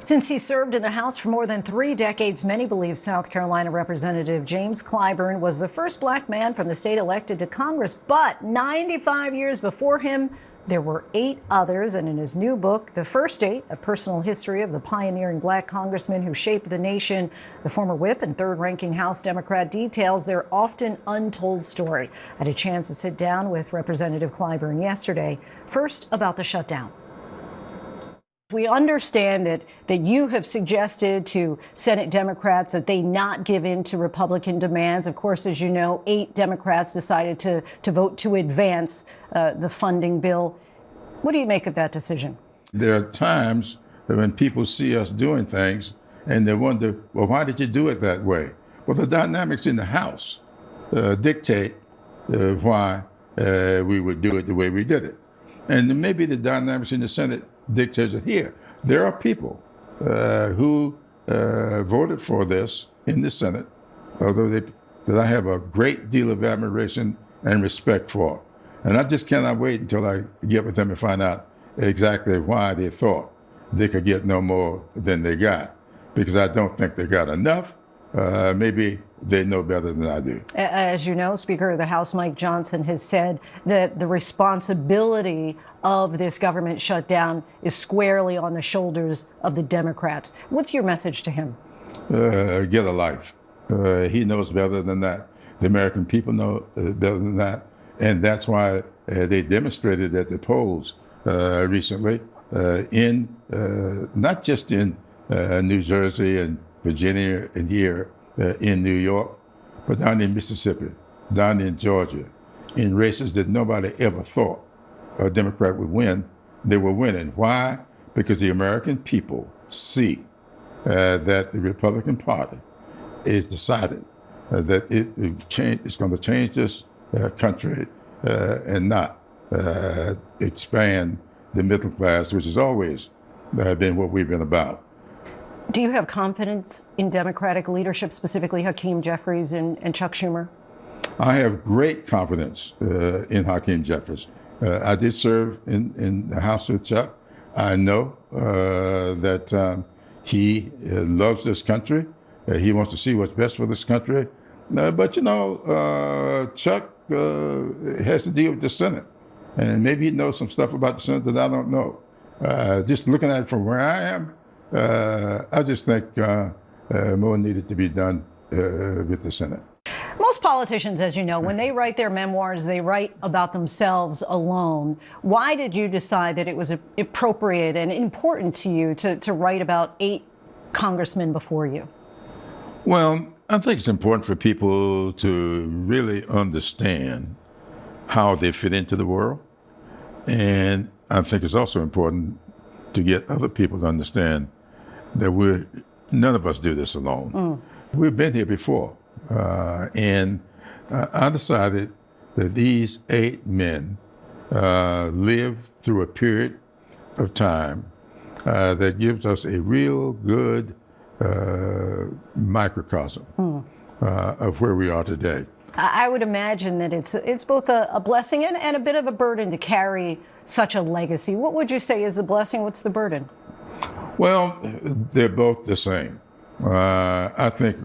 Since he served in the House for more than 3 decades, many believe South Carolina Representative James Clyburn was the first black man from the state elected to Congress. But 95 years before him, there were 8 others. And in his new book, The First 8, A Personal History of the Pioneering Black Congressmen Who Shaped the Nation, the former whip and third-ranking House Democrat details their often untold story. I had a chance to sit down with Representative Clyburn yesterday. First, about the shutdown. We understand that you have suggested to Senate Democrats that they not give in to Republican demands. Of course, as you know, 8 Democrats decided to vote to advance the funding bill. What do you make of that decision? There are times when people see us doing things and they wonder, well, why did you do it that way? Well, the dynamics in the House dictate why we would do it the way we did it. And maybe the dynamics in the Senate dictates it here. There are people who voted for this in the Senate, although that I have a great deal of admiration and respect for. And I just cannot wait until I get with them and find out exactly why they thought they could get no more than they got, because I don't think they got enough. Maybe they know better than I do. As you know, Speaker of the House Mike Johnson has said that the responsibility of this government shutdown is squarely on the shoulders of the Democrats. What's your message to him? Get a life. He knows better than that. The American people know better than that. And that's why they demonstrated at the polls recently not just in New Jersey and Virginia and here in New York, but down in Mississippi, down in Georgia, in races that nobody ever thought a Democrat would win. They were winning. Why? Because the American people see that the Republican Party is decided that it's going to change this country and not expand the middle class, which has always been what we've been about. Do you have confidence in Democratic leadership, specifically Hakeem Jeffries and Chuck Schumer? I have great confidence in Hakeem Jeffries. I did serve in the House with Chuck. I know that he loves this country. He wants to see what's best for this country. But, you know, Chuck has to deal with the Senate. And maybe he knows some stuff about the Senate that I don't know. Just looking at it from where I am, I just think more needed to be done with the Senate. Most politicians, as you know, when they write their memoirs, they write about themselves alone. Why did you decide that it was appropriate and important to you to write about 8 congressmen before you? Well, I think it's important for people to really understand how they fit into the world. And I think it's also important to get other people to understand that none of us do this alone. We've been here before. And I decided that these 8 men lived through a period of time that gives us a real good microcosm of where we are today. I would imagine that it's both a blessing and a bit of a burden to carry such a legacy. What would you say is the blessing? What's the burden? Well, they're both the same. I think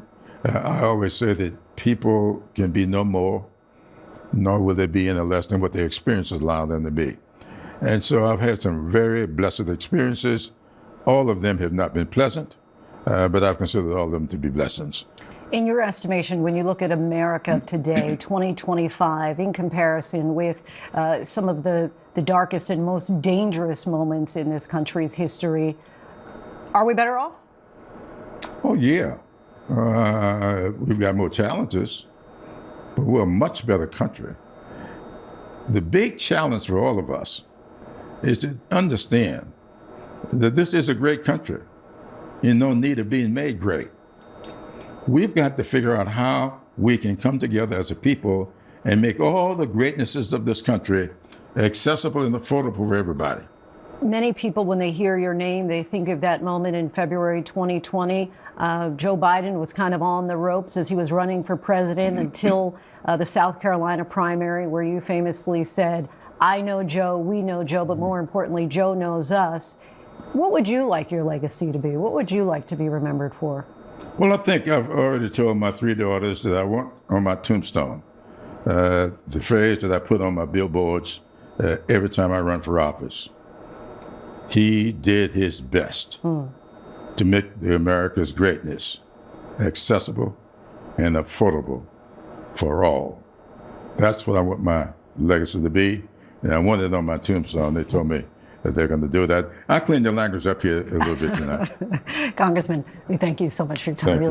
I always say that people can be no more, nor will they be any less than what their experiences allow them to be. And so I've had some very blessed experiences. All of them have not been pleasant, but I've considered all of them to be blessings. In your estimation, when you look at America today, 2025, in comparison with some of the darkest and most dangerous moments in this country's history, are we better off? Oh, yeah. We've got more challenges, but we're a much better country. The big challenge for all of us is to understand that this is a great country in no need of being made great. We've got to figure out how we can come together as a people and make all the greatnesses of this country accessible and affordable for everybody. Many people, when they hear your name, they think of that moment in February 2020. Joe Biden was kind of on the ropes as he was running for president until the South Carolina primary, where you famously said, I know Joe, we know Joe, but more importantly, Joe knows us. What would you like your legacy to be? What would you like to be remembered for? Well, I think I've already told my 3 daughters that I want on my tombstone the phrase that I put on my billboards every time I run for office. He did his best to make the America's greatness accessible and affordable for all. That's what I want my legacy to be, and I want it on my tombstone. They told me that they're going to do that. I'll clean the language up here a little bit tonight. Congressman, we thank you so much for your time. Thank you.